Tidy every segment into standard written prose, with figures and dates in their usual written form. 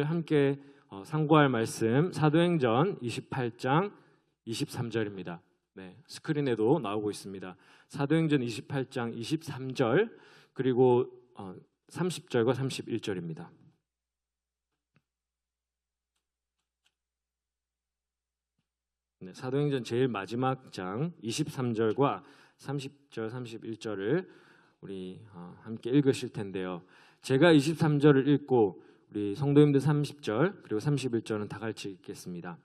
함께 상고할 말씀 사도행전 28장 23절입니다. 네, 스크린에도 나오고 있습니다. 사도행전 28장 23절 그리고 30절과 31절입니다. 네, 사도행전 제일 마지막 장 23절과 30절, 31절을 우리 함께 읽으실 텐데요. 제가 23절을 읽고 우리 성도님들 30절 그리고 31절은 다 같이 읽겠습니다.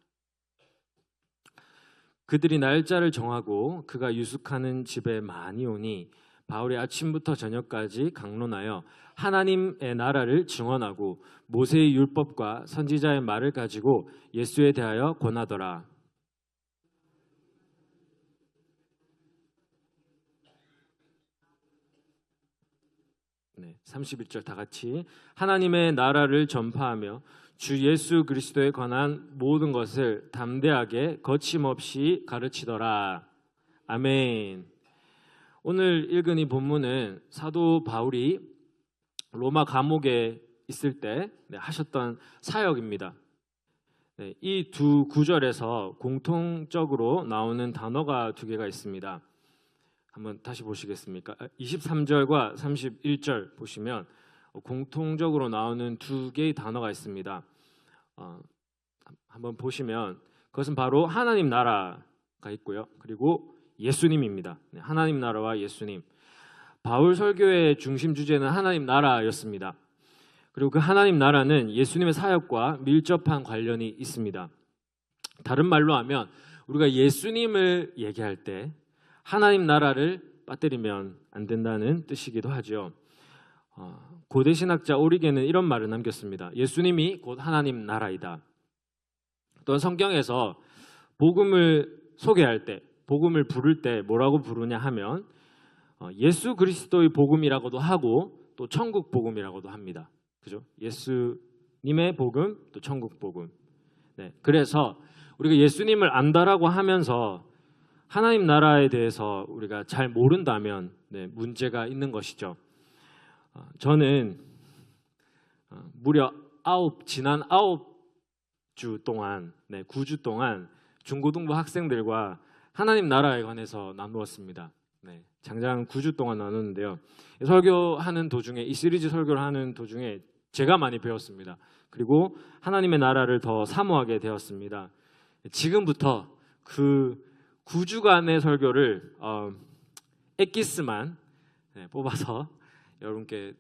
그들이 날짜를 정하고 그가 유숙하는 집에 많이 오니 바울이 아침부터 저녁까지 강론하여 하나님의 나라를 증언하고 모세의 율법과 선지자의 말을 가지고 예수에 대하여 권하더라. 네, 31절 다 같이 하나님의 나라를 전파하며 주 예수 그리스도에 관한 모든 것을 담대하게 거침없이 가르치더라. 아멘. 오늘 읽은 이 본문은 사도 바울이 로마 감옥에 있을 때 하셨던 사역입니다. 네, 이 두 구절에서 공통적으로 나오는 단어가 두 개가 있습니다. 한번 다시 보시겠습니까? 23절과 31절 보시면 공통적으로 나오는 두 개의 단어가 있습니다. 한번 보시면 그것은 바로 하나님 나라가 있고요. 그리고 예수님입니다. 네, 하나님 나라와 예수님. 바울 설교의 중심 주제는 하나님 나라였습니다. 그리고 그 하나님 나라는 예수님의 사역과 밀접한 관련이 있습니다. 다른 말로 하면 우리가 예수님을 얘기할 때 하나님 나라를 빠뜨리면 안 된다는 뜻이기도 하죠. 고대 신학자 오리겐은 이런 말을 남겼습니다. 예수님이 곧 하나님 나라이다. 또한 성경에서 복음을 소개할 때, 복음을 부를 때 뭐라고 부르냐 하면 예수 그리스도의 복음이라고도 하고 또 천국 복음이라고도 합니다. 그죠? 예수님의 복음, 또 천국 복음. 네, 그래서 우리가 예수님을 안다라고 하면서 하나님 나라에 대해서 우리가 잘 모른다면 문제가 있는 것이죠. 저는 무려 지난 9주 동안, 9주 동안 중고등부 학생들과 하나님 나라에 관해서 나누었습니다. 장장 9주 동안 나눴는데요. 설교하는 도중에, 이 시리즈 설교를 하는 도중에 제가 많이 배웠습니다. 그리고 하나님의 나라를 더 사모하게 되었습니다. 지금부터 그 9주간의 설교를 엑기스만 뽑아서 여러분께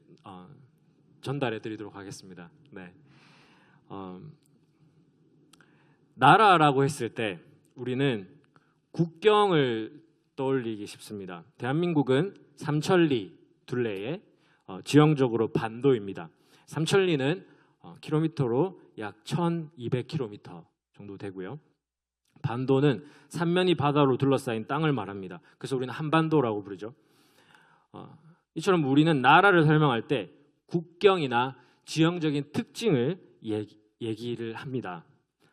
전달해 드리도록 하겠습니다. 네. 나라라고 했을 때 우리는 국경을 떠올리기 쉽습니다. 대한민국은 삼천리 둘레의 지형적으로 반도입니다. 삼천리는 킬로미터로 약 1200km 정도 되고요. 반도는 삼면이 바다로 둘러싸인 땅을 말합니다. 그래서 우리는 한반도라고 부르죠. 이처럼 우리는 나라를 설명할 때 국경이나 지형적인 특징을 얘기를 합니다.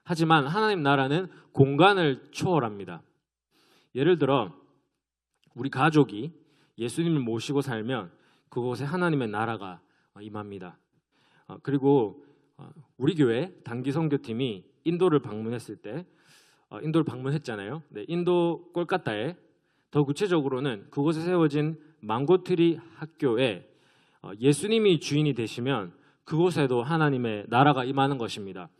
하지만 하나님 나라는 공간을 초월합니다. 예를 들어 우리 가족이 예수님을 모시고 살면 그곳에 하나님의 나라가 임합니다. 그리고 우리 교회 단기 선교팀이 인도를 방문했을 때 인도를 방문했잖아요. 네, 인도 꼴까타에 더 구체적으로는 그곳에 세워진 망고트리 학교에 예수님이 주인이 되시면 그곳에도 하나님의 나라가 임하는 것입니다.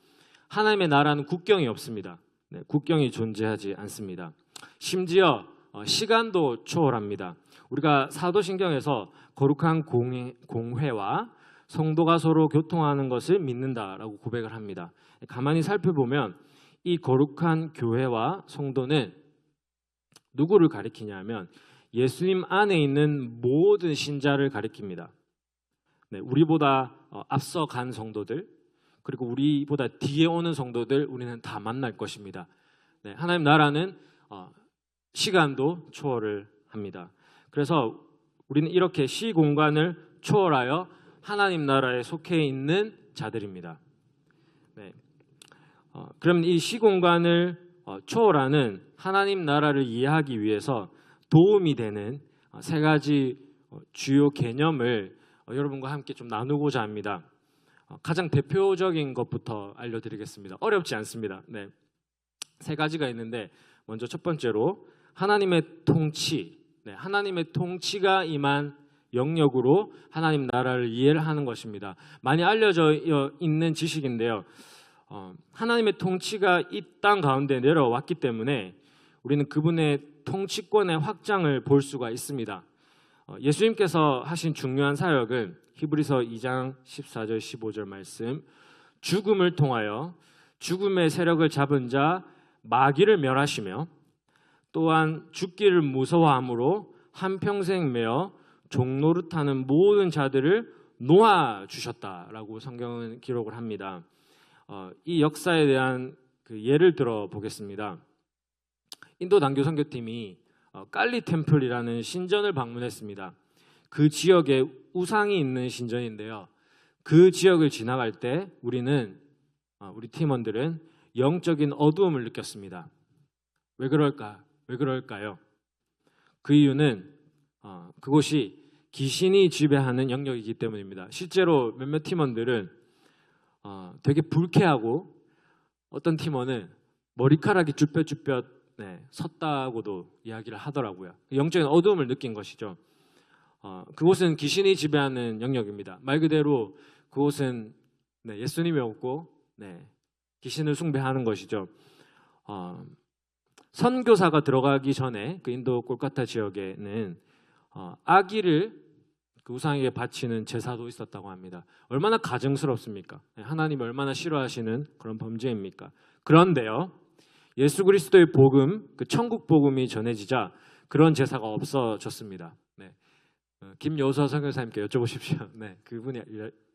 하나님의 나라는 국경이 없습니다. 네, 국경이 존재하지 않습니다. 심지어 시간도 초월합니다. 우리가 사도신경에서 거룩한 공회와 성도가 서로 교통하는 것을 믿는다라고 고백을 합니다. 가만히 살펴보면 이 거룩한 교회와 성도는 누구를 가리키냐면 예수님 안에 있는 모든 신자를 가리킵니다. 네, 우리보다 앞서간 성도들 그리고 우리보다 뒤에 오는 성도들 우리는 다 만날 것입니다. 네, 하나님 나라는 시간도 초월을 합니다. 그래서 우리는 이렇게 시공간을 초월하여 하나님 나라에 속해 있는 자들입니다. 네. 그럼 이 시공간을 초월하는 하나님 나라를 이해하기 위해서 도움이 되는 세 가지 주요 개념을 여러분과 함께 좀 나누고자 합니다. 가장 대표적인 것부터 알려드리겠습니다. 어렵지 않습니다. 네. 세 가지가 있는데 먼저 첫 번째로 하나님의 통치, 하나님의 통치가 임한 영역으로 하나님 나라를 이해를 하는 것입니다. 많이 알려져 있는 지식인데요. 하나님의 통치가 이 땅 가운데 내려왔기 때문에 우리는 그분의 통치권의 확장을 볼 수가 있습니다. 예수님께서 하신 중요한 사역은 히브리서 2장 14절 15절 말씀, 죽음을 통하여 죽음의 세력을 잡은 자 마귀를 멸하시며 또한 죽기를 무서워함으로 한평생 매어 종노릇하는 모든 자들을 놓아주셨다라고 성경은 기록을 합니다. 이 역사에 대한 그 예를 들어 보겠습니다. 인도 단교 선교팀이 깔리 템플이라는 신전을 방문했습니다. 그 지역에 우상이 있는 신전인데요. 그 지역을 지나갈 때 우리 팀원들은 영적인 어두움을 느꼈습니다. 왜 그럴까요? 그 이유는 그곳이 귀신이 지배하는 영역이기 때문입니다. 실제로 몇몇 팀원들은 되게 불쾌하고 어떤 팀원은 머리카락이 쭈뼛쭈뼛 섰다고도 이야기를 하더라고요. 영적인 어두움을 느낀 것이죠. 그곳은 귀신이 지배하는 영역입니다. 말 그대로 그곳은 예수님이 없고 귀신을 숭배하는 것이죠. 선교사가 들어가기 전에 그 인도 콜카타 지역에는 아기를 그 우상에게 바치는 제사도 있었다고 합니다. 얼마나 가증스럽습니까? 하나님이 얼마나 싫어하시는 그런 범죄입니까? 그런데요, 예수 그리스도의 복음, 그 천국 복음이 전해지자 그런 제사가 없어졌습니다. 김여서 선교사님께 여쭤보십시오. 그분이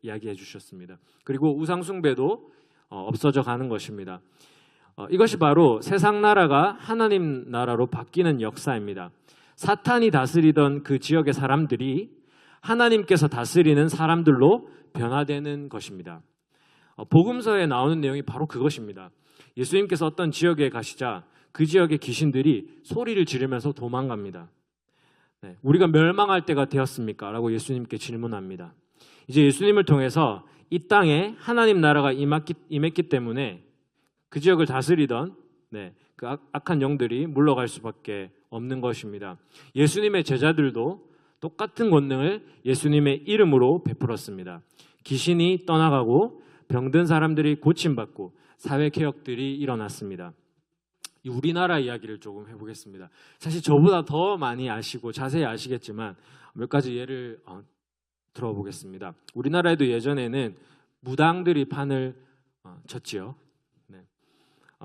이야기해 주셨습니다. 그리고 우상 숭배도 없어져 가는 것입니다. 이것이 바로 세상 나라가 하나님 나라로 바뀌는 역사입니다. 사탄이 다스리던 그 지역의 사람들이 하나님께서 다스리는 사람들로 변화되는 것입니다. 복음서에 나오는 내용이 바로 그것입니다. 예수님께서 어떤 지역에 가시자 그 지역의 귀신들이 소리를 지르면서 도망갑니다. 우리가 멸망할 때가 되었습니까? 라고 예수님께 질문합니다. 이제 예수님을 통해서 이 땅에 하나님 나라가 임했기 때문에 그 지역을 다스리던 그 악한 영들이 물러갈 수밖에 없는 것입니다. 예수님의 제자들도 똑같은 권능을 예수님의 이름으로 베풀었습니다. 귀신이 떠나가고 병든 사람들이 고침받고 사회개혁들이 일어났습니다. 우리나라 이야기를 조금 해보겠습니다. 사실 저보다 더 많이 아시고 자세히 아시겠지만 몇 가지 예를 들어보겠습니다. 우리나라에도 예전에는 무당들이 판을 쳤지요.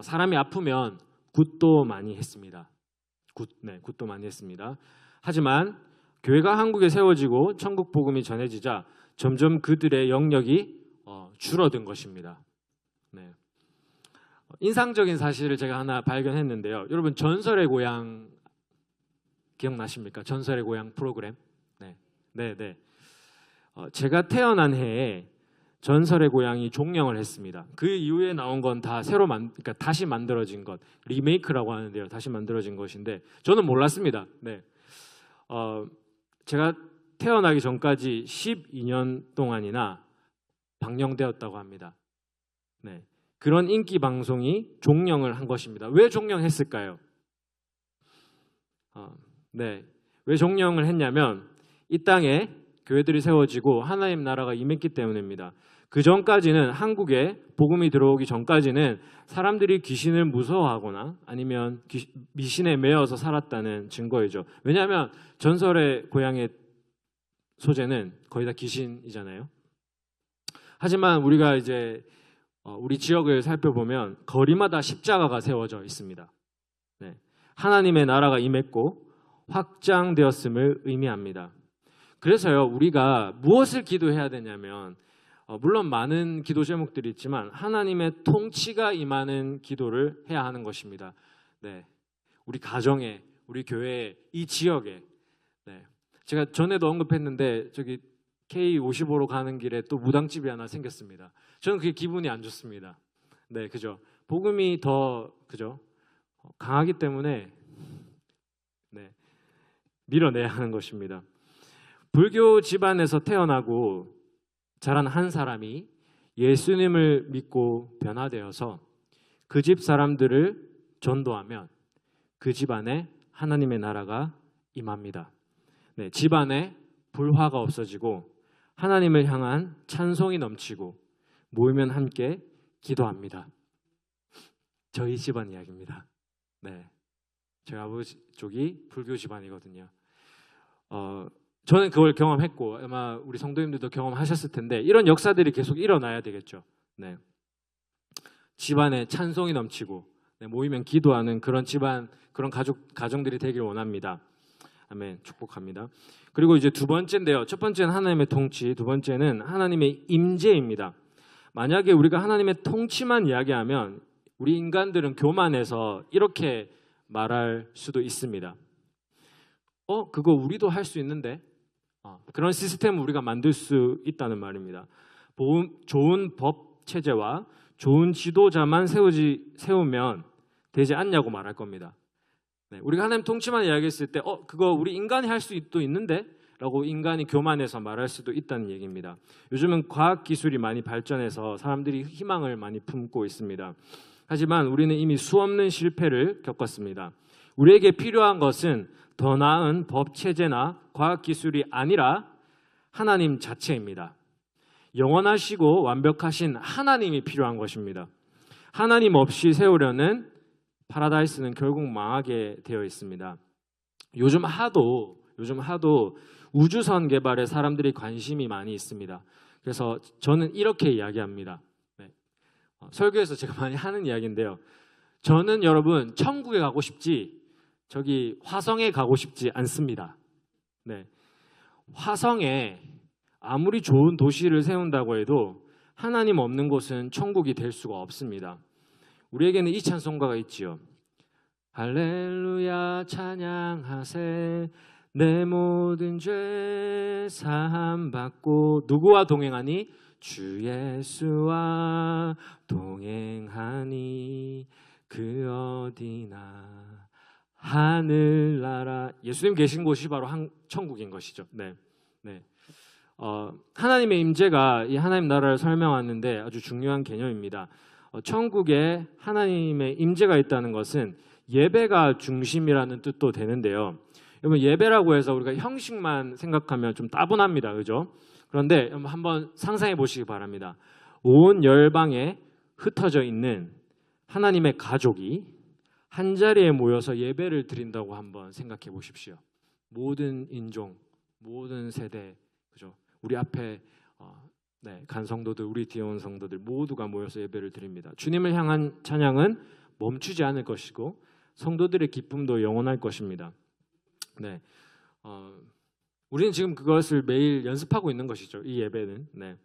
사람이 아프면 굿도 많이 했습니다. 굿도 많이 했습니다. 하지만 교회가 한국에 세워지고 천국 복음이 전해지자 점점 그들의 영역이 줄어든 것입니다. 인상적인 사실을 제가 하나 발견했는데요. 여러분 전설의 고향 기억나십니까? 전설의 고향 프로그램. 네. 제가 태어난 해에 전설의 고향이 종영을 했습니다. 그 이후에 나온 건 다 그러니까 다시 만들어진 것, 리메이크라고 하는데요. 다시 만들어진 것인데 저는 몰랐습니다. 제가 태어나기 전까지 12년 동안이나 방영되었다고 합니다. 그런 인기 방송이 종영을 한 것입니다. 왜 종영했을까요? 왜 종영을 했냐면 이 땅에 교회들이 세워지고 하나님 나라가 임했기 때문입니다. 그 전까지는 한국에 복음이 들어오기 전까지는 사람들이 귀신을 무서워하거나 아니면 미신에 매여서 살았다는 증거이죠. 왜냐하면 전설의 고향의 소재는 거의 다 귀신이잖아요. 하지만 우리가 이제 우리 지역을 살펴보면 거리마다 십자가가 세워져 있습니다. 하나님의 나라가 임했고 확장되었음을 의미합니다. 그래서요, 우리가 무엇을 기도해야 되냐면 물론 많은 기도 제목들이 있지만 하나님의 통치가 임하는 기도를 해야 하는 것입니다. 우리 가정에, 우리 교회에, 이 지역에. 제가 전에도 언급했는데 저기 K55로 가는 길에 또 무당집이 하나 생겼습니다. 저는 그게 기분이 안 좋습니다. 그죠? 복음이 더 그죠? 강하기 때문에 밀어내야 하는 것입니다. 불교 집안에서 태어나고 자란 한 사람이 예수님을 믿고 변화되어서 그 집 사람들을 전도하면 그 집안에 하나님의 나라가 임합니다. 네, 집안에 불화가 없어지고 하나님을 향한 찬송이 넘치고 모이면 함께 기도합니다. 저희 집안 이야기입니다. 네, 저희 아버지 쪽이 불교 집안이거든요. 저는 그걸 경험했고 아마 우리 성도님들도 경험하셨을 텐데 이런 역사들이 계속 일어나야 되겠죠. 네, 집안에 찬송이 넘치고 모이면 기도하는 그런 집안, 그런 가정들이 되길 원합니다. 아멘. 축복합니다. 그리고 이제 두 번째인데요. 첫 번째는 하나님의 통치, 두 번째는 하나님의 임재입니다. 만약에 우리가 하나님의 통치만 이야기하면 우리 인간들은 교만해서 이렇게 말할 수도 있습니다. 그거 우리도 할 수 있는데? 그런 시스템을 우리가 만들 수 있다는 말입니다. 좋은 법 체제와 좋은 지도자만 세우면 되지 않냐고 말할 겁니다. 네, 우리가 하나님 통치만 이야기했을 때 그거 우리 인간이 할 수도 있는데? 라고 인간이 교만해서 말할 수도 있다는 얘기입니다. 요즘은 과학기술이 많이 발전해서 사람들이 희망을 많이 품고 있습니다. 하지만 우리는 이미 수없는 실패를 겪었습니다. 우리에게 필요한 것은 더 나은 법체제나 과학기술이 아니라 하나님 자체입니다. 영원하시고 완벽하신 하나님이 필요한 것입니다. 하나님 없이 세우려는 파라다이스는 결국 망하게 되어 있습니다. 요즘 하도 우주선 개발에 사람들이 관심이 많이 있습니다. 그래서 저는 이렇게 이야기합니다. 네. 설교에서 제가 많이 하는 이야기인데요. 저는 여러분 천국에 가고 싶지 저기 화성에 가고 싶지 않습니다. 네. 화성에 아무리 좋은 도시를 세운다고 해도 하나님 없는 곳은 천국이 될 수가 없습니다. 우리에게는 이 찬송가가 있지요. 할렐루야 찬양하세 내 모든 죄 사함 받고 누구와 동행하니? 주 예수와 동행하니 그 어디나 하늘나라. 예수님 계신 곳이 바로 천국인 것이죠. 네. 하나님의 임재가 이 하나님 나라를 설명하는데 아주 중요한 개념입니다. 천국에 하나님의 임재가 있다는 것은 예배가 중심이라는 뜻도 되는데요. 여러분 예배라고 해서 우리가 형식만 생각하면 좀 따분합니다. 그죠? 그런데 한번 상상해 보시기 바랍니다. 온 열방에 흩어져 있는 하나님의 가족이 한 자리에 모여서 예배를 드린다고 한번 생각해 보십시오. 모든 인종, 모든 세대, 그죠? 우리 앞에 간 성도들, 우리 뒤에 온 성도들 모두가 모여서 예배를 드립니다. 주님을 향한 찬양은 멈추지 않을 것이고 성도들의 기쁨도 영원할 것입니다. 네, 우리는 지금 그것을 매일 연습하고 있는 것이죠. 이 예배는. 네,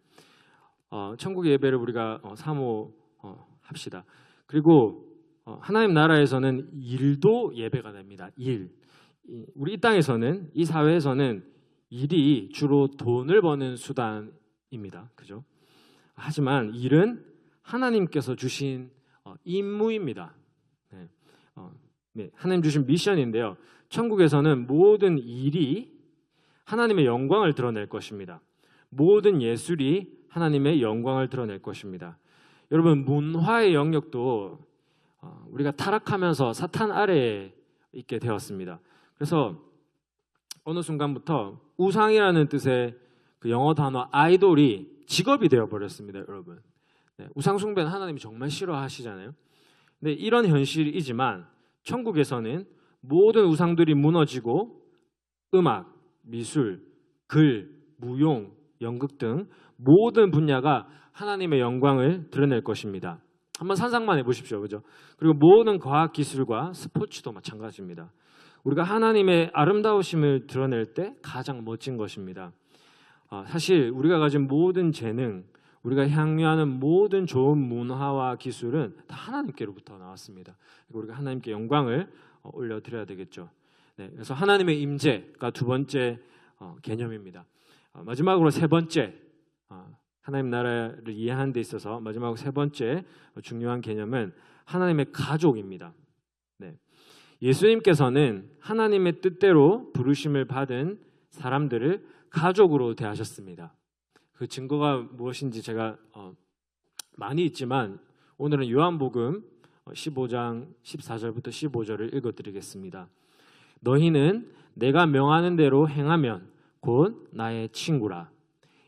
천국의 예배를 우리가 사모합시다. 그리고 하나님 나라에서는 일도 예배가 됩니다. 일. 우리 이 땅에서는, 이 사회에서는 일이 주로 돈을 버는 수단입니다. 그죠? 하지만 일은 하나님께서 주신 임무입니다. 네, 하나님 주신 미션인데요. 천국에서는 모든 일이 하나님의 영광을 드러낼 것입니다. 모든 예술이 하나님의 영광을 드러낼 것입니다. 여러분 문화의 영역도 우리가 타락하면서 사탄 아래에 있게 되었습니다. 그래서 어느 순간부터 우상이라는 뜻의 그 영어 단어 아이돌이 직업이 되어버렸습니다. 여러분. 네, 우상 숭배는 하나님이 정말 싫어하시잖아요. 근데 이런 현실이지만 천국에서는 모든 우상들이 무너지고 음악, 미술, 글, 무용, 연극 등 모든 분야가 하나님의 영광을 드러낼 것입니다. 한번 상상만 해보십시오. 그죠? 그리고 모든 과학기술과 스포츠도 마찬가지입니다. 우리가 하나님의 아름다우심을 드러낼 때 가장 멋진 것입니다. 사실 우리가 가진 모든 재능, 우리가 향유하는 모든 좋은 문화와 기술은 다 하나님께로부터 나왔습니다. 그리고 우리가 하나님께 영광을 올려드려야 되겠죠. 네, 그래서 하나님의 임재가 두 번째 개념입니다. 마지막으로 세 번째, 하나님 나라를 이해하는 데 있어서 마지막 세 번째 중요한 개념은 하나님의 가족입니다. 네, 예수님께서는 하나님의 뜻대로 부르심을 받은 사람들을 가족으로 대하셨습니다. 그 증거가 무엇인지 제가 많이 있지만 오늘은 요한복음 15장 14절부터 15절을 읽어드리겠습니다. 너희는 내가 명하는 대로 행하면 곧 나의 친구라.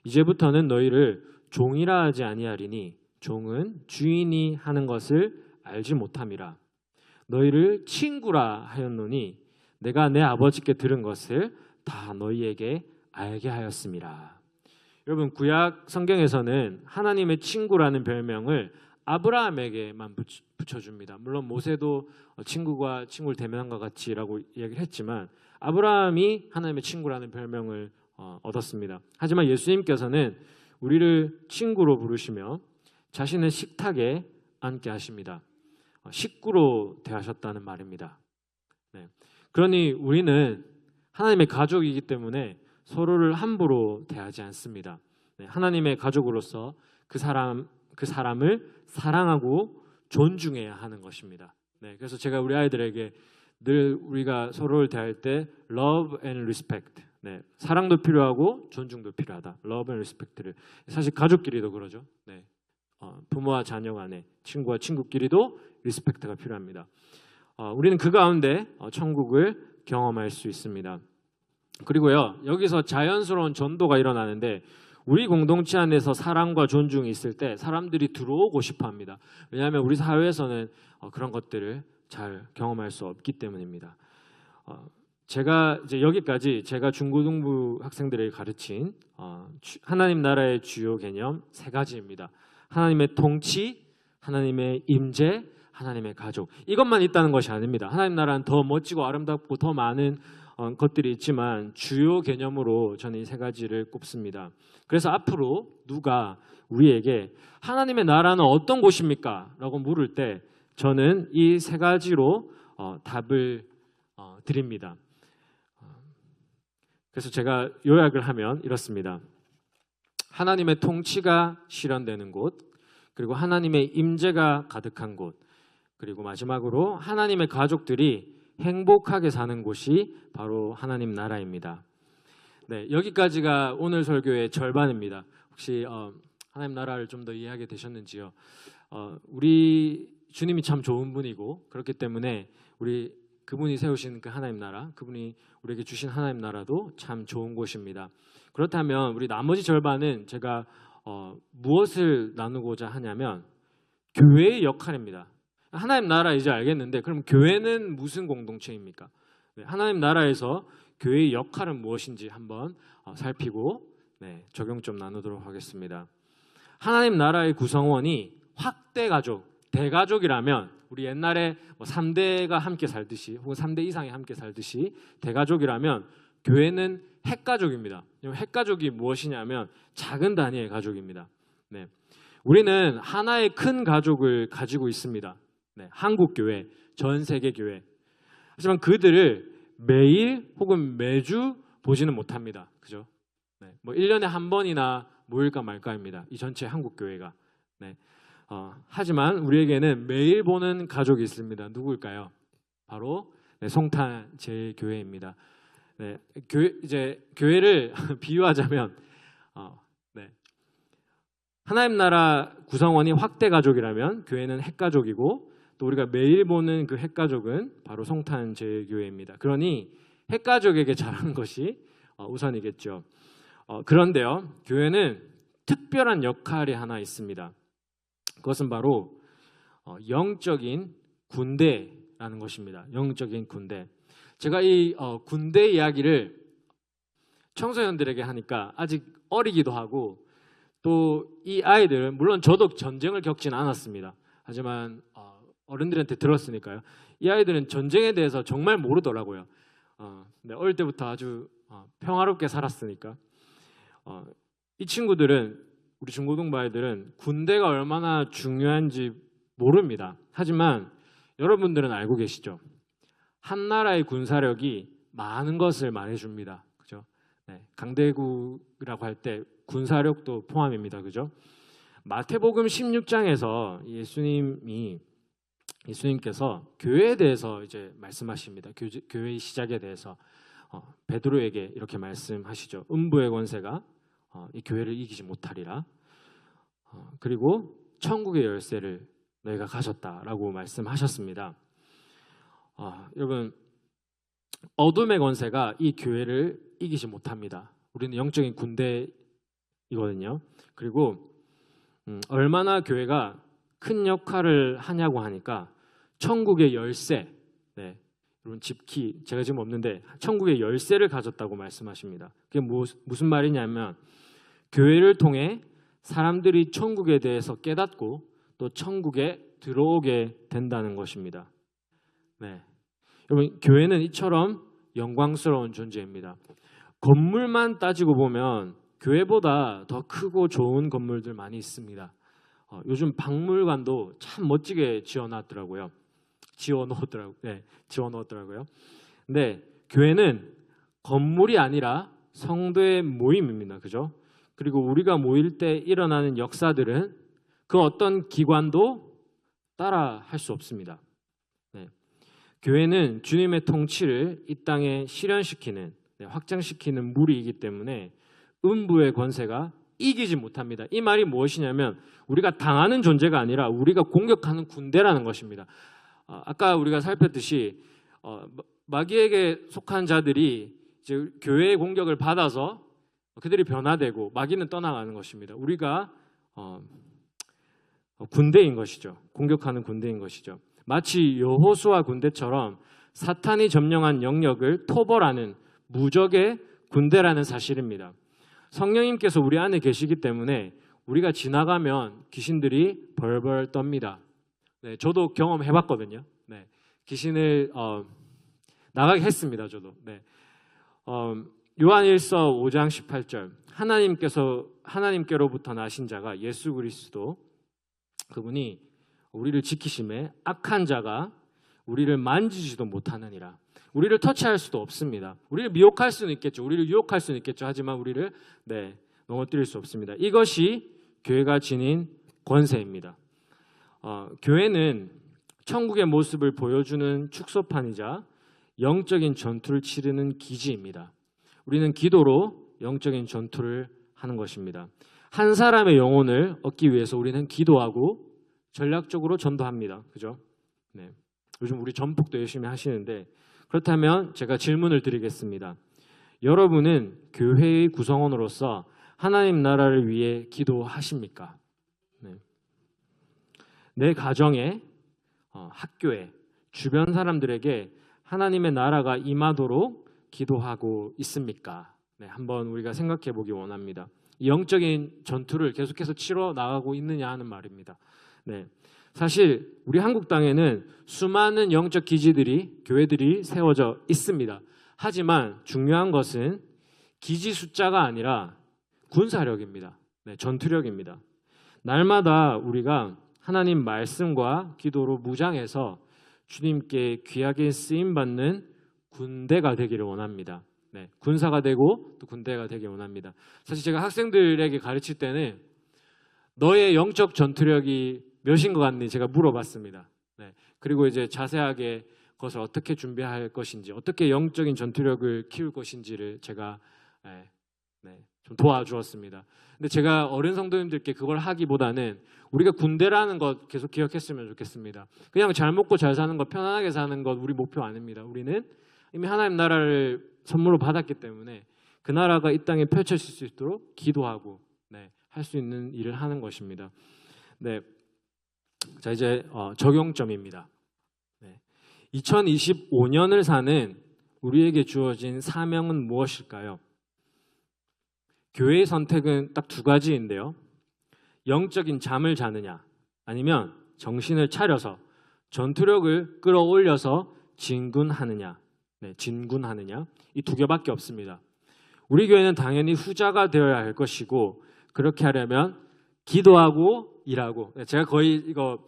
이제부터는 너희를 종이라 하지 아니하리니 종은 주인이 하는 것을 알지 못함이라. 너희를 친구라 하였노니 내가 내 아버지께 들은 것을 다 너희에게 알게 하였음이라. 여러분, 구약 성경에서는 하나님의 친구라는 별명을 아브라함에게만 붙여줍니다. 물론 모세도 친구가 친구를 대면한 것 같이라고 이야기를 했지만 아브라함이 하나님의 친구라는 별명을 얻었습니다. 하지만 예수님께서는 우리를 친구로 부르시며 자신의 식탁에 앉게 하십니다. 식구로 대하셨다는 말입니다. 네. 그러니 우리는 하나님의 가족이기 때문에 서로를 함부로 대하지 않습니다. 네. 하나님의 가족으로서 그 사람을 사랑하고 존중해야 하는 것입니다. 네. 그래서 제가 우리 아이들에게 늘 우리가 서로를 대할 때 love and respect, 네, 사랑도 필요하고 존중도 필요하다. love and respect를 사실 가족끼리도 그러죠. 네. 부모와 자녀 간에, 친구와 친구끼리도 리스펙트가 필요합니다. 우리는 그 가운데 천국을 경험할 수 있습니다. 그리고요, 여기서 자연스러운 전도가 일어나는데 우리 공동체 안에서 사랑과 존중이 있을 때 사람들이 들어오고 싶어합니다. 왜냐하면 우리 사회에서는 그런 것들을 잘 경험할 수 없기 때문입니다. 제가 이제 여기까지 제가 중고등부 학생들에게 가르친 하나님 나라의 주요 개념 3가지입니다. 하나님의 통치, 하나님의 임재, 하나님의 가족. 이것만 있다는 것이 아닙니다. 하나님 나라는 더 멋지고 아름답고 더 많은 것들이 있지만 주요 개념으로 저는 이 3가지를 꼽습니다. 그래서 앞으로 누가 우리에게 하나님의 나라는 어떤 곳입니까? 라고 물을 때 저는 이 3가지로 답을 드립니다. 그래서 제가 요약을 하면 이렇습니다. 하나님의 통치가 실현되는 곳, 그리고 하나님의 임재가 가득한 곳, 그리고 마지막으로 하나님의 가족들이 행복하게 사는 곳이 바로 하나님 나라입니다. 네, 여기까지가 오늘 설교의 절반입니다. 혹시 하나님 나라를 좀 더 이해하게 되셨는지요? 우리 주님이 참 좋은 분이고 그렇기 때문에 우리 그분이 세우신 그 하나님 나라, 그분이 우리에게 주신 하나님 나라도 참 좋은 곳입니다. 그렇다면 우리 나머지 절반은 제가 무엇을 나누고자 하냐면 교회의 역할입니다. 하나님 나라 이제 알겠는데 그럼 교회는 무슨 공동체입니까? 네, 하나님 나라에서 교회의 역할은 무엇인지 한번 살피고 적용 좀 나누도록 하겠습니다. 하나님 나라의 구성원이 확대 가족, 대가족이라면 우리 옛날에 3대가 함께 살듯이 혹은 3대 이상이 함께 살듯이 대가족이라면 교회는 핵가족입니다. 핵가족이 무엇이냐면 작은 단위의 가족입니다. 네. 우리는 하나의 큰 가족을 가지고 있습니다. 네. 한국 교회, 전 세계 교회. 하지만 그들을 매일 혹은 매주 보지는 못합니다. 그죠? 네. 1년에 한 번이나 모일까 말까입니다. 이 전체 한국 교회가. 네. 하지만 우리에게는 매일 보는 가족이 있습니다. 누구일까요? 바로 송탄 제일교회입니다. 네, 교회를 비유하자면 하나님 나라 구성원이 확대 가족이라면 교회는 핵가족이고 또 우리가 매일 보는 그 핵가족은 바로 송탄 제일교회입니다. 그러니 핵가족에게 잘하는 것이 우선이겠죠. 그런데요, 교회는 특별한 역할이 하나 있습니다. 그것은 바로 영적인 군대라는 것입니다. 영적인 군대. 제가 이 군대 이야기를 청소년들에게 하니까 아직 어리기도 하고 또 이 아이들은 물론 저도 전쟁을 겪지는 않았습니다. 하지만 어른들한테 들었으니까요. 이 아이들은 전쟁에 대해서 정말 모르더라고요. 어릴 때부터 아주 평화롭게 살았으니까. 이 친구들은 우리 중고등부 아이들은 군대가 얼마나 중요한지 모릅니다. 하지만 여러분들은 알고 계시죠? 한 나라의 군사력이 많은 것을 말해줍니다. 그죠? 네, 강대국이라고 할 때 군사력도 포함입니다. 그죠? 마태복음 16장에서 예수님께서 교회에 대해서 이제 말씀하십니다. 교회의 시작에 대해서 베드로에게 이렇게 말씀하시죠. 음부의 권세가 이 교회를 이기지 못하리라. 그리고 천국의 열쇠를 너희가 가졌다라고 말씀하셨습니다. 여러분, 어둠의 권세가 이 교회를 이기지 못합니다. 우리는 영적인 군대이거든요. 그리고 얼마나 교회가 큰 역할을 하냐고 하니까 천국의 열쇠, 네, 여러분 집키 제가 지금 없는데 천국의 열쇠를 가졌다고 말씀하십니다. 그게 무슨 말이냐면 교회를 통해 사람들이 천국에 대해서 깨닫고 또 천국에 들어오게 된다는 것입니다. 네, 여러분, 교회는 이처럼 영광스러운 존재입니다. 건물만 따지고 보면 교회보다 더 크고 좋은 건물들 많이 있습니다. 요즘 박물관도 참 멋지게 지어놨더라고요. 지어놓았더라고요. 근데 교회는 건물이 아니라 성도의 모임입니다. 그죠? 그리고 우리가 모일 때 일어나는 역사들은 그 어떤 기관도 따라 할 수 없습니다. 네. 교회는 주님의 통치를 이 땅에 실현시키는, 확장시키는 무리이기 때문에 음부의 권세가 이기지 못합니다. 이 말이 무엇이냐면 우리가 당하는 존재가 아니라 우리가 공격하는 군대라는 것입니다. 아까 우리가 살폈듯이 마귀에게 속한 자들이 이제 교회의 공격을 받아서 그들이 변화되고 마귀는 떠나가는 것입니다. 우리가 군대인 것이죠. 공격하는 군대인 것이죠. 마치 여호수아 군대처럼 사탄이 점령한 영역을 토벌하는 무적의 군대라는 사실입니다. 성령님께서 우리 안에 계시기 때문에 우리가 지나가면 귀신들이 벌벌 떱니다. 네, 저도 경험해봤거든요. 네, 귀신을 나가게 했습니다. 저도. 네. 요한일서 5장 18절 하나님께로부터 나신 자가 예수 그리스도, 그분이 우리를 지키심에 악한 자가 우리를 만지지도 못하느니라. 우리를 터치할 수도 없습니다. 우리를 미혹할 수는 있겠죠. 우리를 유혹할 수는 있겠죠. 하지만 우리를 넘어뜨릴 수 없습니다. 이것이 교회가 지닌 권세입니다. 교회는 천국의 모습을 보여주는 축소판이자 영적인 전투를 치르는 기지입니다. 우리는 기도로 영적인 전투를 하는 것입니다. 한 사람의 영혼을 얻기 위해서 우리는 기도하고 전략적으로 전도합니다. 그죠? 네. 요즘 우리 전폭도 열심히 하시는데, 그렇다면 제가 질문을 드리겠습니다. 여러분은 교회의 구성원으로서 하나님 나라를 위해 기도하십니까? 네. 내 가정에, 학교에, 주변 사람들에게 하나님의 나라가 임하도록 기도하고 있습니까? 네, 한번 우리가 생각해 보기 원합니다. 영적인 전투를 계속해서 치러 나가고 있느냐 하는 말입니다. 네. 사실 우리 한국 땅에는 수많은 영적 기지들이, 교회들이 세워져 있습니다. 하지만 중요한 것은 기지 숫자가 아니라 군사력입니다. 네, 전투력입니다. 날마다 우리가 하나님 말씀과 기도로 무장해서 주님께 귀하게 쓰임받는 군대가 되기를 원합니다. 네, 군사가 되고 또 군대가 되길 원합니다. 사실 제가 학생들에게 가르칠 때는 너의 영적 전투력이 몇인 것 같니? 제가 물어봤습니다. 네, 그리고 이제 자세하게 그것을 어떻게 준비할 것인지, 어떻게 영적인 전투력을 키울 것인지를 제가 좀 도와주었습니다. 근데 제가 어린 성도님들께 그걸 하기보다는 우리가 군대라는 것 계속 기억했으면 좋겠습니다. 그냥 잘 먹고 잘 사는 것, 편안하게 사는 것 우리 목표 아닙니다. 우리는 이미 하나님 나라를 선물로 받았기 때문에 그 나라가 이 땅에 펼쳐질 수 있도록 기도하고 할 수 있는 일을 하는 것입니다. 네, 자 이제 적용점입니다. 2025년을 사는 우리에게 주어진 사명은 무엇일까요? 교회의 선택은 딱 두 가지인데요. 영적인 잠을 자느냐, 아니면 정신을 차려서 전투력을 끌어올려서 진군하느냐. 진군하느냐. 이 두 개밖에 없습니다. 우리 교회는 당연히 후자가 되어야 할 것이고, 그렇게 하려면 기도하고 일하고, 제가 거의 이거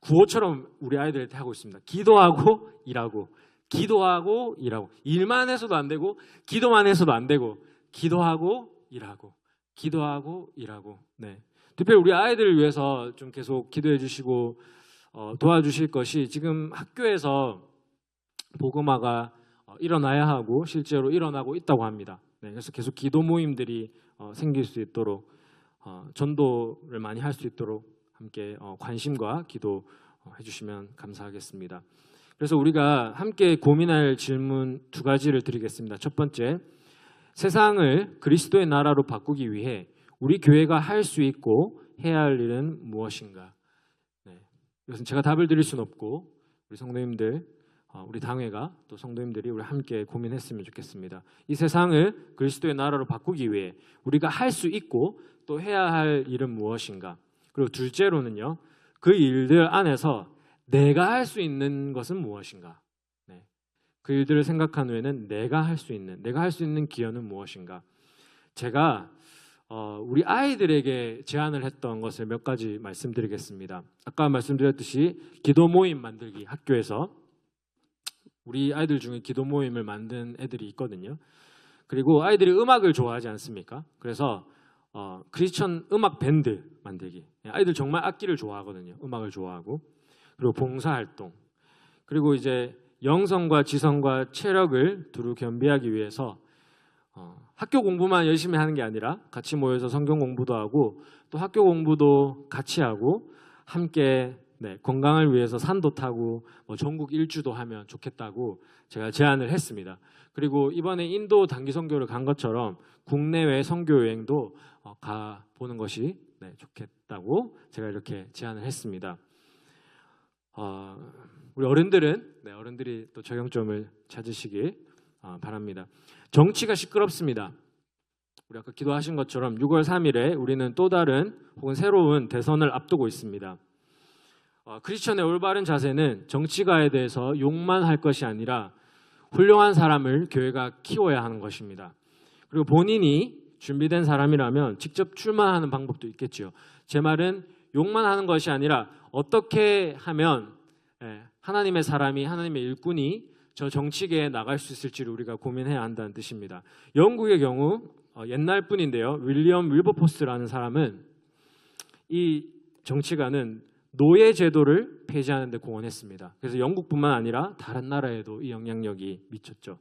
구호처럼 우리 아이들한테 하고 있습니다. 기도하고 일하고, 기도하고 일하고. 일만 해서도 안 되고 기도만 해서도 안 되고, 기도하고 일하고, 기도하고 일하고. 네. 특별히 우리 아이들을 위해서 좀 계속 기도해 주시고 도와주실 것이, 지금 학교에서 복음화가 일어나야 하고 실제로 일어나고 있다고 합니다. 네, 그래서 계속 기도 모임들이 생길 수 있도록 전도를 많이 할 수 있도록 함께 관심과 기도 해주시면 감사하겠습니다. 그래서 우리가 함께 고민할 질문 두 가지를 드리겠습니다. 첫 번째, 세상을 그리스도의 나라로 바꾸기 위해 우리 교회가 할 수 있고 해야 할 일은 무엇인가? 이것은 제가 답을 드릴 수는 없고 우리 성도님들, 우리 당회가 또 성도님들이 우리 함께 고민했으면 좋겠습니다. 이 세상을 그리스도의 나라로 바꾸기 위해 우리가 할 수 있고 또 해야 할 일은 무엇인가? 그리고 둘째로는요, 그 일들 안에서 내가 할 수 있는 것은 무엇인가? 그 일들을 생각한 후에는 내가 할 수 있는 기여는 무엇인가? 제가 우리 아이들에게 제안을 했던 것을 몇 가지 말씀드리겠습니다. 아까 말씀드렸듯이 기도 모임 만들기, 학교에서 우리 아이들 중에 기도 모임을 만든 애들이 있거든요. 그리고 아이들이 음악을 좋아하지 않습니까? 그래서 크리스천 음악 밴드 만들기. 아이들 정말 악기를 좋아하거든요. 음악을 좋아하고. 그리고 봉사활동. 그리고 이제 영성과 지성과 체력을 두루 겸비하기 위해서 학교 공부만 열심히 하는 게 아니라 같이 모여서 성경 공부도 하고 또 학교 공부도 같이 하고 함께 건강을 위해서 산도 타고 전국 일주도 하면 좋겠다고 제가 제안을 했습니다. 그리고 이번에 인도 단기 선교를 간 것처럼 국내외 선교 여행도 가 보는 것이 좋겠다고 제가 이렇게 제안을 했습니다. 우리 어른들이 또 적용점을 찾으시길 바랍니다. 정치가 시끄럽습니다. 우리 아까 기도하신 것처럼 6월 3일에 우리는 또 다른 혹은 새로운 대선을 앞두고 있습니다. 크리스천의 올바른 자세는 정치가에 대해서 욕만 할 것이 아니라 훌륭한 사람을 교회가 키워야 하는 것입니다. 그리고 본인이 준비된 사람이라면 직접 출마하는 방법도 있겠죠. 제 말은 욕만 하는 것이 아니라 어떻게 하면 하나님의 사람이, 하나님의 일꾼이 저 정치계에 나갈 수 있을지를 우리가 고민해야 한다는 뜻입니다. 영국의 경우 옛날 분인데요, 윌리엄 윌버포스라는 사람은 이 정치가는 노예 제도를 폐지하는 데 공헌했습니다. 그래서 영국뿐만 아니라 다른 나라에도 이 영향력이 미쳤죠.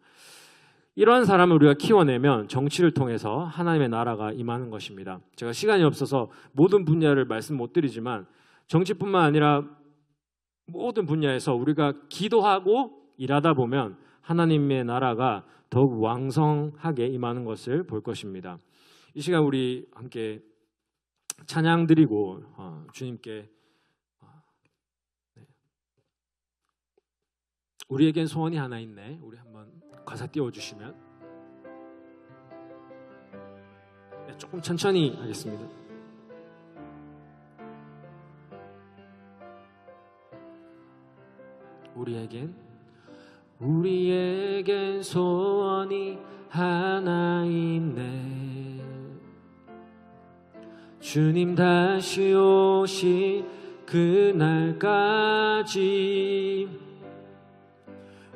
이런 사람을 우리가 키워내면 정치를 통해서 하나님의 나라가 임하는 것입니다. 제가 시간이 없어서 모든 분야를 말씀 못 드리지만 정치뿐만 아니라 모든 분야에서 우리가 기도하고 일하다 보면 하나님의 나라가 더욱 왕성하게 임하는 것을 볼 것입니다. 이 시간 우리 함께 찬양 드리고 주님께 우리에겐 소원이 하나 있네. 우리 한번 가사 띄워주시면. 조금 천천히 하겠습니다. 우리에겐 소원이 하나 있네. 주님 다시 오실 그날까지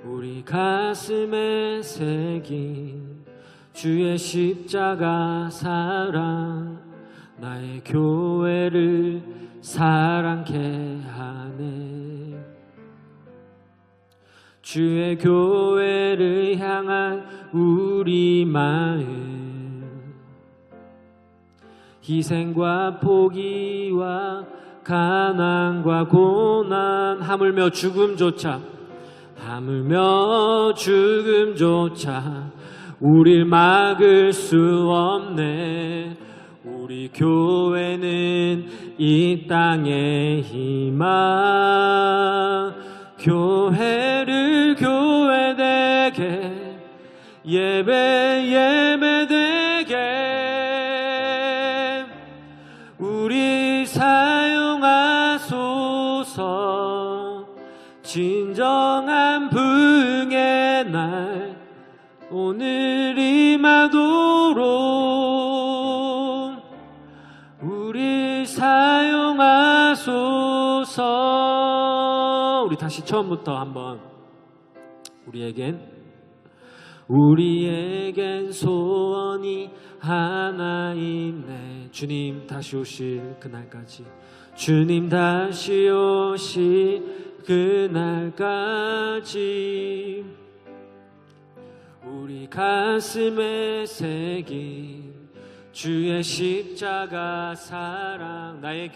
우리 가슴에 새긴 주의 십자가 사랑 나의 교회를 사랑케 하네. 주의 교회를 향한 우리 마음 희생과 포기와 가난과 고난 하물며 죽음조차 우릴 막을 수 없네. 우리 교회는 이 땅의 희망 교회를 교회되게 예배되게 우리 사용하소서. 진정한 부흥의 날 오늘 임하도록 우리 사용하소서. 우리 다시 처음부터 한번 우리에겐 소원이 하나 있네. 주님 다시 오실 그날까지 주님 다시 오실 그날까지 우리 가슴에 새긴 주의 십자가 사랑 나의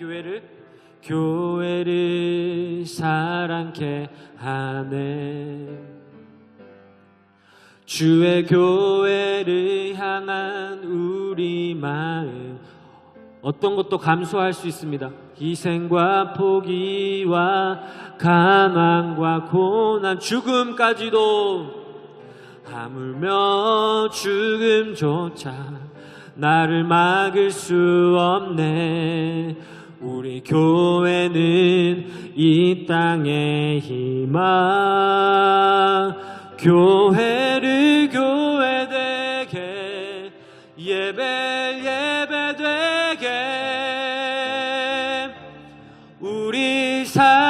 교회를 사랑케 하네. 주의 교회를 향한 우리 마음 어떤 것도 감수할 수 있습니다. 희생과 포기와 가난과 고난 죽음까지도 하물며 죽음조차 나를 막을 수 없네. 우리 교회는 이 땅의 희망. 교회를 교회되게 예배되게 우리 사용하소서.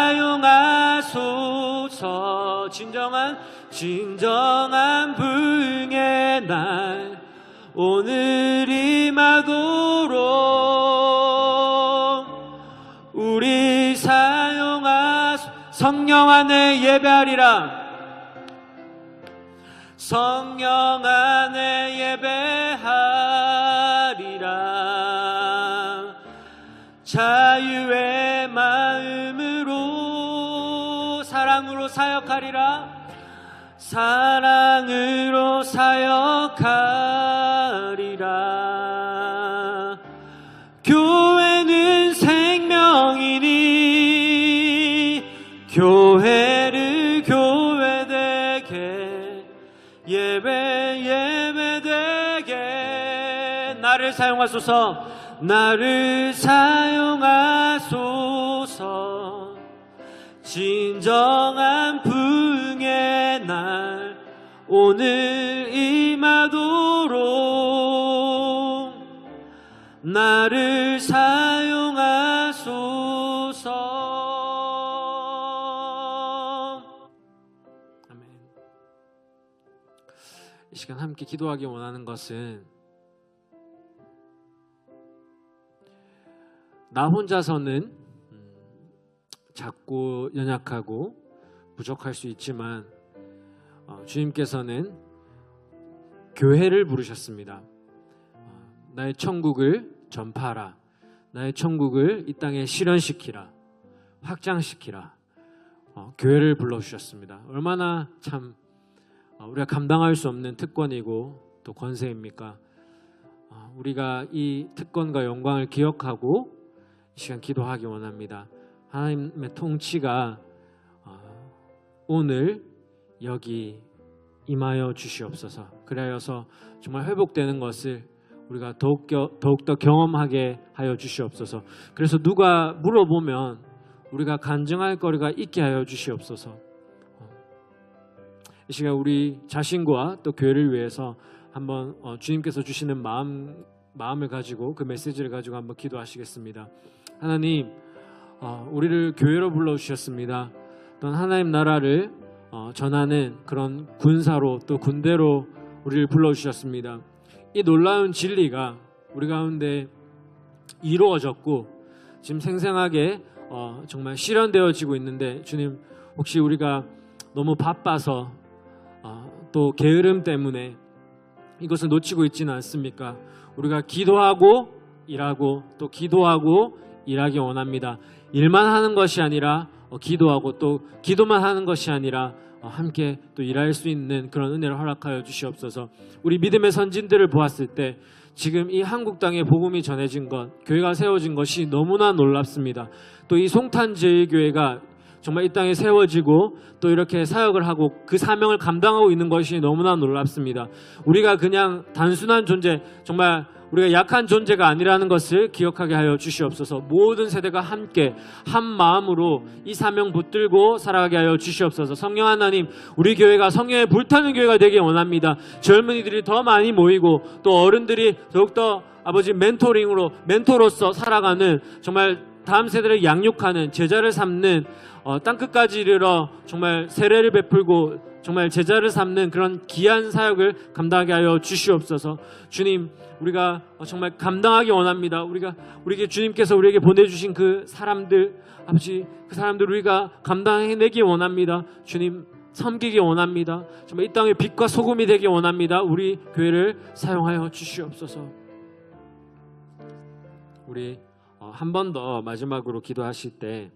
진정한 부흥의 날 오늘 임하도록 우리 성령 안에 예배하리라. 성령 안에 예배하리라. 자유의 마음으로 사랑으로 사역하리라. 사랑으로 사역하리라. 교회는 생명이니 교회를 교회되게 예배되게 나를 사용하소서. 진정한 부흥의 날 오늘 임하도록 나를 사용하소서. 아멘. 이 시간 함께 기도하기 원하는 것은 나 혼자서는 작고 연약하고 부족할 수 있지만 주님께서는 교회를 부르셨습니다. 나의 천국을 전파하라. 나의 천국을 이 땅에 실현시키라. 확장시키라. 교회를 불러주셨습니다. 얼마나 참 우리가 감당할 수 없는 특권이고 또 권세입니까? 우리가 이 특권과 영광을 기억하고 이 시간 기도하기 원합니다. 하나님의 통치가 오늘 여기 임하여 주시옵소서. 그리하여서 정말 회복되는 것을 우리가 더욱더 경험하게 하여 주시옵소서. 그래서 누가 물어보면 우리가 간증할 거리가 있게 하여 주시옵소서. 이 시간 우리 자신과 또 교회를 위해서 한번 주님께서 주시는 마음을 가지고 그 메시지를 가지고 한번 기도하시겠습니다. 하나님, 우리를 교회로 불러주셨습니다. 또 하나님 나라를 전하는 그런 군사로 또 군대로 우리를 불러주셨습니다. 이 놀라운 진리가 우리 가운데 이루어졌고 지금 생생하게 정말 실현되어지고 있는데, 주님, 혹시 우리가 너무 바빠서 또 게으름 때문에 이것을 놓치고 있지는 않습니까? 우리가 기도하고 일하고 또 기도하고 일하기 원합니다. 일만 하는 것이 아니라 기도하고 또 기도만 하는 것이 아니라 함께 또 일할 수 있는 그런 은혜를 허락하여 주시옵소서. 우리 믿음의 선진들을 보았을 때 지금 이 한국 땅에 복음이 전해진 것, 교회가 세워진 것이 너무나 놀랍습니다. 또 이 송탄제일교회가 정말 이 땅에 세워지고 또 이렇게 사역을 하고 그 사명을 감당하고 있는 것이 너무나 놀랍습니다. 우리가 그냥 단순한 존재, 정말 우리가 약한 존재가 아니라는 것을 기억하게 하여 주시옵소서. 모든 세대가 함께 한 마음으로 이 사명 붙들고 살아가게 하여 주시옵소서. 성령 하나님, 우리 교회가 성령에 불타는 교회가 되기 원합니다. 젊은이들이 더 많이 모이고 또 어른들이 더욱더 아버지 멘토로서 살아가는, 정말 다음 세대를 양육하는, 제자를 삼는, 땅끝까지 이르러 정말 세례를 베풀고 정말 제자를 삼는 그런 귀한 사역을 감당하게 하여 주시옵소서. 주님, 우리가 정말 감당하기 원합니다. 우리에게 주님께서 우리에게 보내주신 그 사람들, 아버지, 그 사람들 우리가 감당해내기 원합니다. 주님, 섬기기 원합니다. 정말 이 땅의 빛과 소금이 되기 원합니다. 우리 교회를 사용하여 주시옵소서. 우리 한 번 더 마지막으로 기도하실 때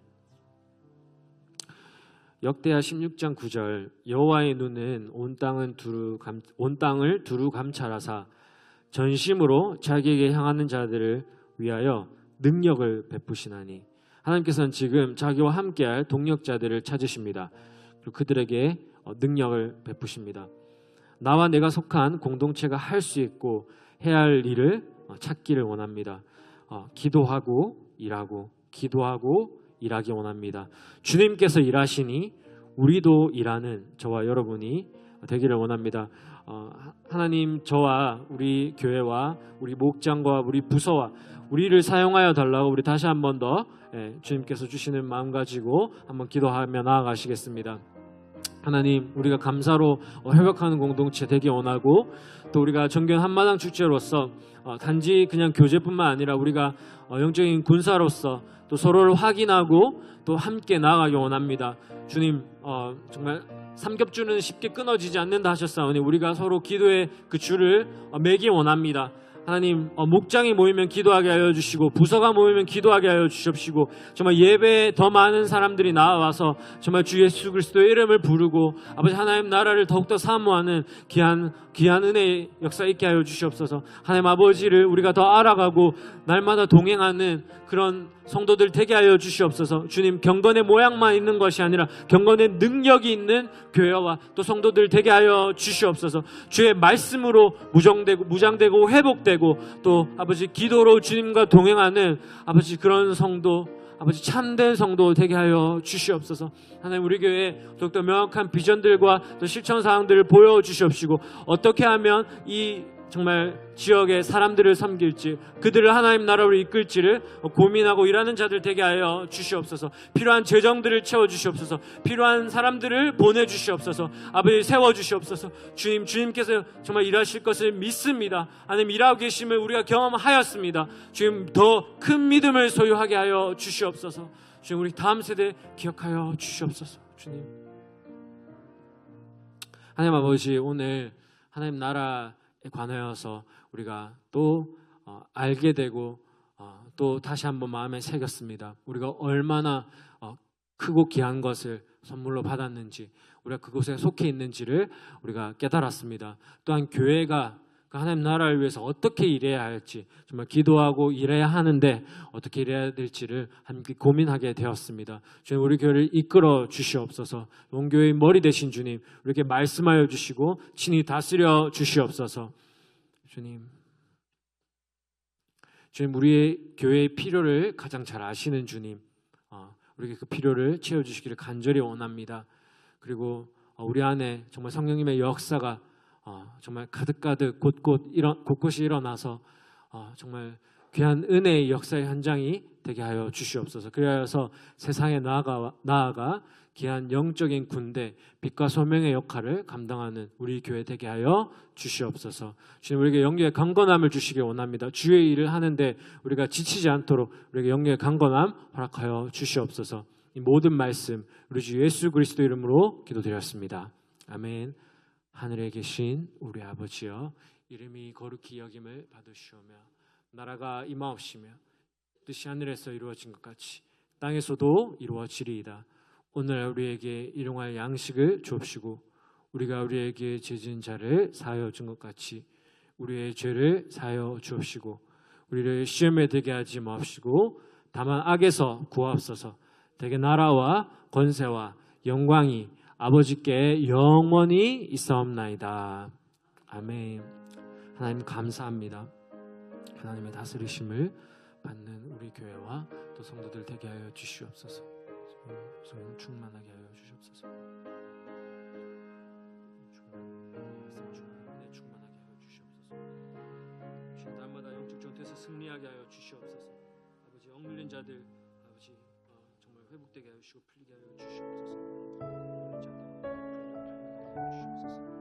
역대하 16장 9절 여호와의 눈은 온 땅을 두루 감찰하사 전심으로 자기에게 향하는 자들을 위하여 능력을 베푸시나니 하나님께서는 지금 자기와 함께할 동력자들을 찾으십니다. 그리고 그들에게 능력을 베푸십니다. 나와 내가 속한 공동체가 할 수 있고 해야 할 일을 찾기를 원합니다. 기도하고 일하고 기도하고 일하기 원합니다. 주님께서 일하시니 우리도 일하는 저와 여러분이 되기를 원합니다. 하나님 저와 우리 교회와 우리 목장과 우리 부서와 우리를 사용하여 달라고 우리 다시 한 번 더 주님께서 주시는 마음 가지고 한번 기도하며 나아가시겠습니다. 하나님 우리가 감사로 회복하는 공동체 되기 원하고 또 우리가 정견 한마당 축제로서 단지 그냥 교제뿐만 아니라 우리가 영적인 군사로서 또 서로를 확인하고 또 함께 나아가기 원합니다. 주님 정말 삼겹줄은 쉽게 끊어지지 않는다 하셨사오니 우리가 서로 기도의 그 줄을 매기 원합니다. 하나님 목장이 모이면 기도하게 하여 주시고 부서가 모이면 기도하게 하여 주십시고 정말 예배에 더 많은 사람들이 나와서 정말 주 예수 그리스도의 이름을 부르고 아버지 하나님 나라를 더욱더 사모하는 귀한 은혜의 역사 있게 하여 주시옵소서. 하나님 아버지를 우리가 더 알아가고 날마다 동행하는 그런 성도들 되게 하여 주시옵소서. 주님 경건의 모양만 있는 것이 아니라 경건의 능력이 있는 교회와 또 성도들 되게 하여 주시옵소서. 주의 말씀으로 무장되고 회복되고 또 아버지 기도로 주님과 동행하는 아버지 그런 성도 아버지 참된 성도 되게 하여 주시옵소서. 하나님 우리 교회에 더욱더 명확한 비전들과 또 실천 사항들을 보여주시옵시고 어떻게 하면 이 정말 지역의 사람들을 섬길지 그들을 하나님 나라로 이끌지를 고민하고 일하는 자들 되게 하여 주시옵소서. 필요한 재정들을 채워주시옵소서. 필요한 사람들을 보내주시옵소서. 아버지 세워주시옵소서. 주님께서 정말 일하실 것을 믿습니다. 하나님 일하고 계심을 우리가 경험하였습니다. 주님 더 큰 믿음을 소유하게 하여 주시옵소서. 주님 우리 다음 세대 기억하여 주시옵소서. 주님 하나님 아버지 오늘 하나님 나라 관하여서 우리가 또 알게 되고 또 다시 한번 마음에 새겼습니다. 우리가 얼마나 크고 귀한 것을 선물로 받았는지 우리가 그곳에 속해 있는지를 우리가 깨달았습니다. 또한 교회가 하나님 나라를 위해서 어떻게 일해야 할지 정말 기도하고 일해야 하는데 어떻게 일해야 될지를 함께 고민하게 되었습니다. 주님 우리 교회를 이끌어 주시옵소서. 온 교회의 머리 되신 주님 우리에게 말씀하여 주시고 친히 다스려 주시옵소서. 주님 우리의 교회의 필요를 가장 잘 아시는 주님 우리에게 그 필요를 채워주시기를 간절히 원합니다. 그리고 우리 안에 정말 성령님의 역사가 정말 가득가득 곳곳이 일어나서 정말 귀한 은혜의 역사의 현장이 되게 하여 주시옵소서. 그래서 세상에 나아가 귀한 영적인 군대 빛과 소명의 역할을 감당하는 우리 교회 되게 하여 주시옵소서. 주님 우리에게 영계의 강건함을 주시기 원합니다. 주의 일을 하는데 우리가 지치지 않도록 우리에게 영계의 강건함 허락하여 주시옵소서. 이 모든 말씀 우리 주 예수 그리스도 이름으로 기도드렸습니다. 아멘. 하늘에 계신 우리 아버지여 이름이 거룩히 여김을 받으시오며 나라가 임하옵시며 뜻이 하늘에서 이루어진 것 같이 땅에서도 이루어지리이다. 오늘 우리에게 일용할 양식을 주옵시고 우리가 우리에게 죄진 자를 사하여 준 것 같이 우리의 죄를 사하여 주옵시고 우리를 시험에 들게 하지 마옵시고 다만 악에서 구하옵소서. 대개 나라와 권세와 영광이 아버지께 영원히 있사옵나이다. 아멘. 하나님 감사합니다. 하나님의 다스리심을 받는 우리 교회와 또 성도들 되게 하여 주시옵소서. 성령 충만하게 하여 주시옵소서. 충만하게 하여 주시옵소서. 주님 날마다 영적 전투에서 승리하게 하여 주시옵소서. 아버지 억눌린 자들 아버지 정말 회복되게 하여 주시고 풀리게 하여 주시옵소서. 주시옵소서.